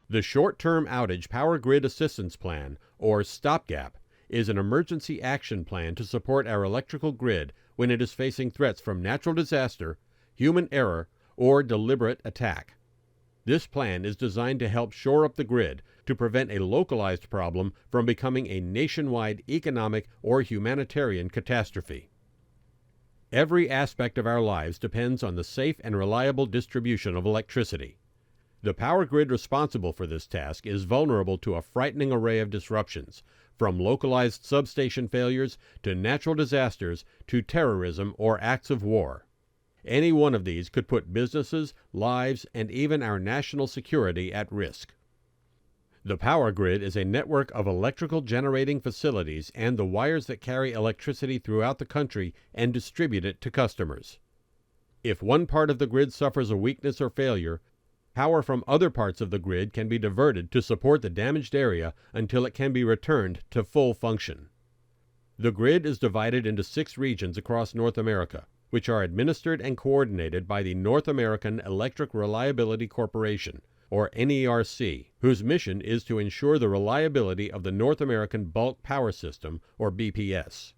The Short-Term Outage Power Grid Assistance Plan, or STOPGAP, is an emergency action plan to support our electrical grid when it is facing threats from natural disaster, human error, or deliberate attack. This plan is designed to help shore up the grid to prevent a localized problem from becoming a nationwide economic or humanitarian catastrophe. Every aspect of our lives depends on the safe and reliable distribution of electricity. The power grid responsible for this task is vulnerable to a frightening array of disruptions, from localized substation failures to natural disasters to terrorism or acts of war. Any one of these could put businesses, lives, and even our national security at risk. The power grid is a network of electrical generating facilities and the wires that carry electricity throughout the country and distribute it to customers. If one part of the grid suffers a weakness or failure, power from other parts of the grid can be diverted to support the damaged area until it can be returned to full function. The grid is divided into 6 regions across North America, which are administered and coordinated by the North American Electric Reliability Corporation, or NERC, whose mission is to ensure the reliability of the North American Bulk Power System, or BPS.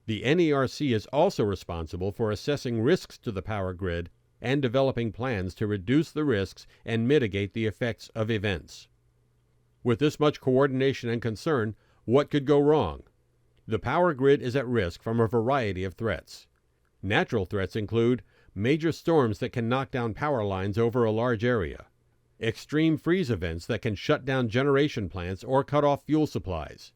The NERC is also responsible for assessing risks to the power grid and developing plans to reduce the risks and mitigate the effects of events. With this much coordination and concern, what could go wrong? The power grid is at risk from a variety of threats. Natural threats include major storms that can knock down power lines over a large area, extreme freeze events that can shut down generation plants or cut off fuel supplies,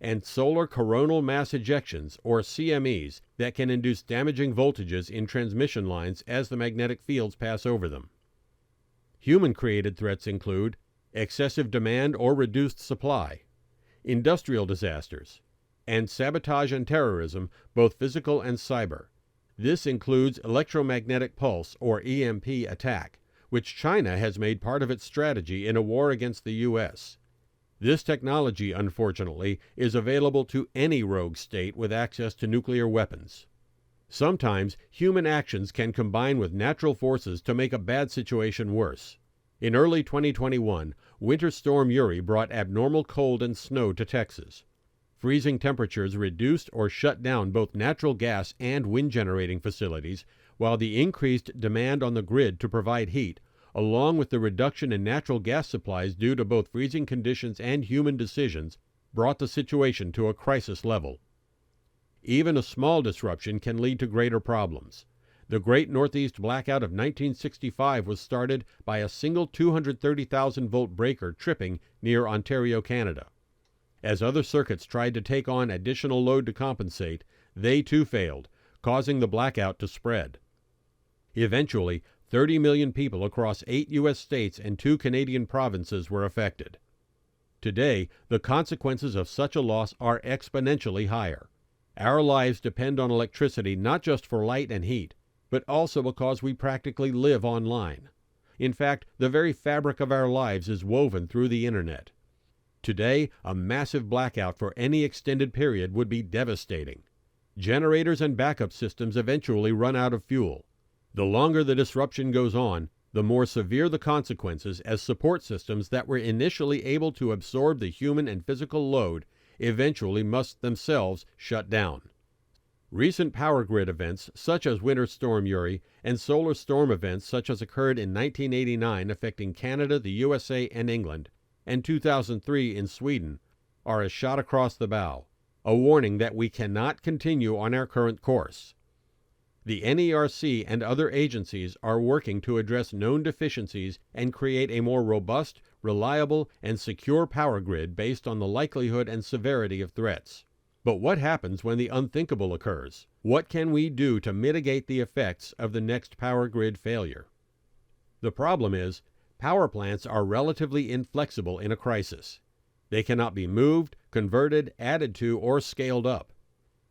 and solar coronal mass ejections, or CMEs, that can induce damaging voltages in transmission lines as the magnetic fields pass over them. Human-created threats include excessive demand or reduced supply, industrial disasters, and sabotage and terrorism, both physical and cyber. This includes electromagnetic pulse, or EMP, attack, which China has made part of its strategy in a war against the U.S. This technology, unfortunately, is available to any rogue state with access to nuclear weapons. Sometimes, human actions can combine with natural forces to make a bad situation worse. In early 2021, Winter Storm Uri brought abnormal cold and snow to Texas. Freezing temperatures reduced or shut down both natural gas and wind-generating facilities, while the increased demand on the grid to provide heat, along with the reduction in natural gas supplies due to both freezing conditions and human decisions, brought the situation to a crisis level. Even a small disruption can lead to greater problems. The Great Northeast Blackout of 1965 was started by a single 230,000-volt breaker tripping near Ontario, Canada. As other circuits tried to take on additional load to compensate, they too failed, causing the blackout to spread. Eventually, 30 million people across 8 U.S. states and 2 Canadian provinces were affected. Today, the consequences of such a loss are exponentially higher. Our lives depend on electricity not just for light and heat, but also because we practically live online. In fact, the very fabric of our lives is woven through the Internet. Today, a massive blackout for any extended period would be devastating. Generators and backup systems eventually run out of fuel. The longer the disruption goes on, the more severe the consequences, as support systems that were initially able to absorb the human and physical load eventually must themselves shut down. Recent power grid events, such as Winter Storm Uri, and solar storm events such as occurred in 1989 affecting Canada, the USA, and England, and 2003 in Sweden, are a shot across the bow, a warning that we cannot continue on our current course. The NERC and other agencies are working to address known deficiencies and create a more robust, reliable, and secure power grid based on the likelihood and severity of threats. But what happens when the unthinkable occurs? What can we do to mitigate the effects of the next power grid failure? The problem is, power plants are relatively inflexible in a crisis. They cannot be moved, converted, added to, or scaled up.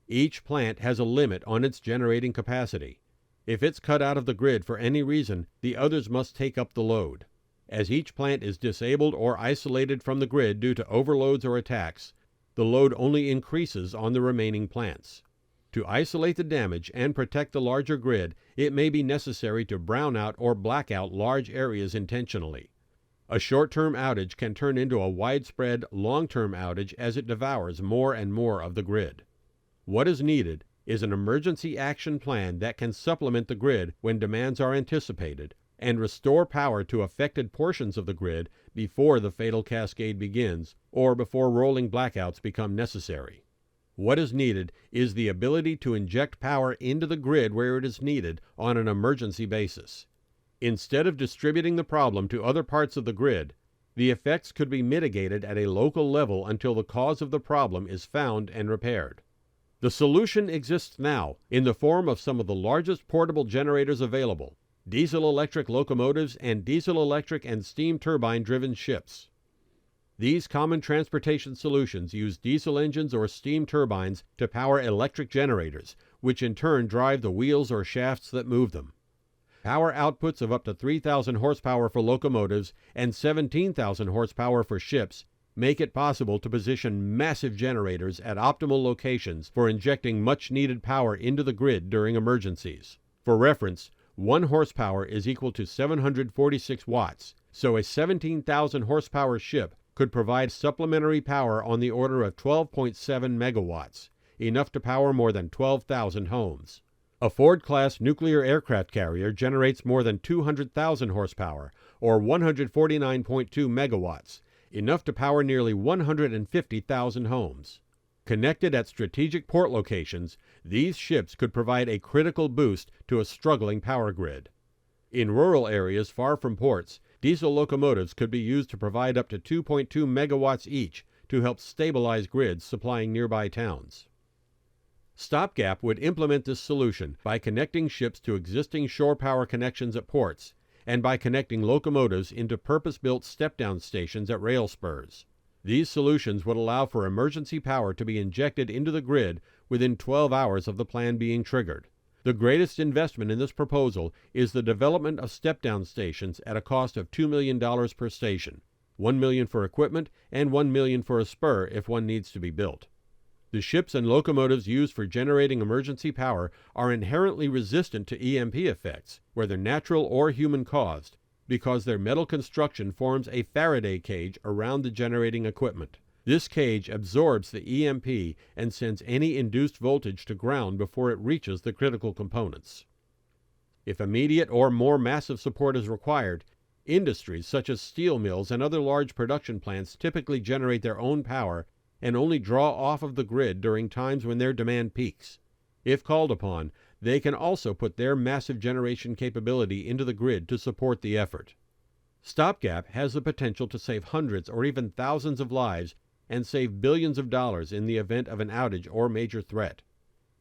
Each plant has a limit on its generating capacity. If it's cut out of the grid for any reason, the others must take up the load. As each plant is disabled or isolated from the grid due to overloads or attacks, the load only increases on the remaining plants. To isolate the damage and protect the larger grid, it may be necessary to brown out or black out large areas intentionally. A short-term outage can turn into a widespread, long-term outage as it devours more and more of the grid. What is needed is an emergency action plan that can supplement the grid when demands are anticipated and restore power to affected portions of the grid before the fatal cascade begins or before rolling blackouts become necessary. What is needed is the ability to inject power into the grid where it is needed on an emergency basis. Instead of distributing the problem to other parts of the grid, the effects could be mitigated at a local level until the cause of the problem is found and repaired. The solution exists now in the form of some of the largest portable generators available: diesel-electric locomotives and diesel-electric and steam turbine-driven ships. These common transportation solutions use diesel engines or steam turbines to power electric generators, which in turn drive the wheels or shafts that move them. Power outputs of up to 3,000 horsepower for locomotives and 17,000 horsepower for ships make it possible to position massive generators at optimal locations for injecting much-needed power into the grid during emergencies. For reference, 1 horsepower is equal to 746 watts, so a 17,000 horsepower ship could provide supplementary power on the order of 12.7 megawatts, enough to power more than 12,000 homes. A Ford-class nuclear aircraft carrier generates more than 200,000 horsepower, or 149.2 megawatts, enough to power nearly 150,000 homes. Connected at strategic port locations, these ships could provide a critical boost to a struggling power grid. In rural areas far from ports, diesel locomotives could be used to provide up to 2.2 megawatts each to help stabilize grids supplying nearby towns. STOPGAP would implement this solution by connecting ships to existing shore power connections at ports and by connecting locomotives into purpose-built step-down stations at rail spurs. These solutions would allow for emergency power to be injected into the grid within 12 hours of the plan being triggered. The greatest investment in this proposal is the development of step-down stations at a cost of $2 million per station, $1 million for equipment and $1 million for a spur if one needs to be built. The ships and locomotives used for generating emergency power are inherently resistant to EMP effects, whether natural or human-caused, because their metal construction forms a Faraday cage around the generating equipment. This cage absorbs the EMP and sends any induced voltage to ground before it reaches the critical components. If immediate or more massive support is required, industries such as steel mills and other large production plants typically generate their own power and only draw off of the grid during times when their demand peaks. If called upon, they can also put their massive generation capability into the grid to support the effort. STOPGAP has the potential to save hundreds or even thousands of lives and save billions of dollars in the event of an outage or major threat.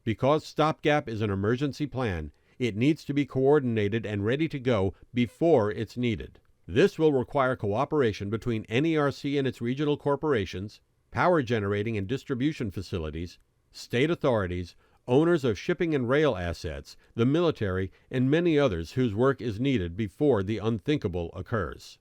Because STOPGAP is an emergency plan, it needs to be coordinated and ready to go before it's needed. This will require cooperation between NERC and its regional corporations, power generating and distribution facilities, state authorities, owners of shipping and rail assets, the military, and many others whose work is needed before the unthinkable occurs.